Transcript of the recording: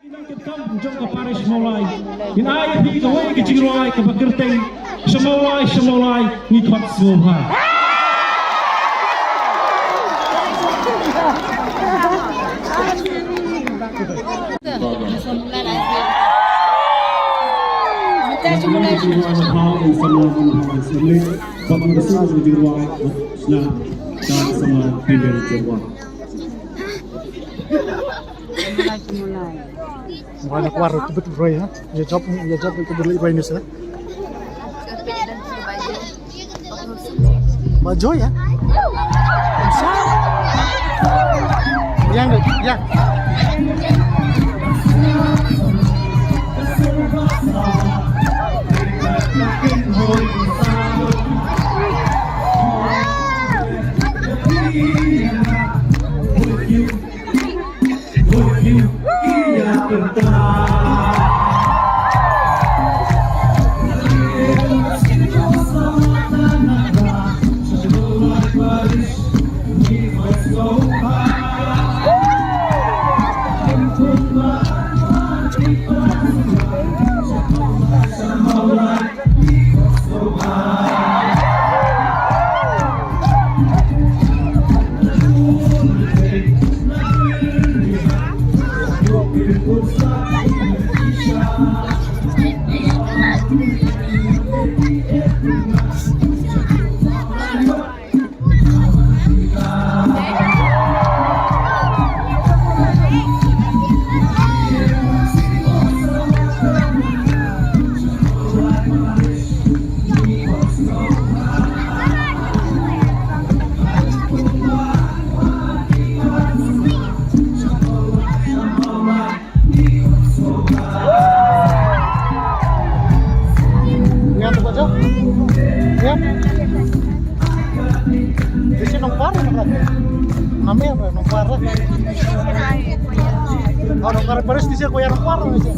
Jongksha Parish Mawlai. In ayat di kawai ke jingrwai ke bakirteng. SHA Mawlai ni khot sngewbha. Wala kwaro tibet rwai ha. Ya job itu beli rwai nus ha. Bajo ya. Yang. Kasi nung para namanya apa? Nung para. Oh, nung para Parish di siya kuya nung para di siya.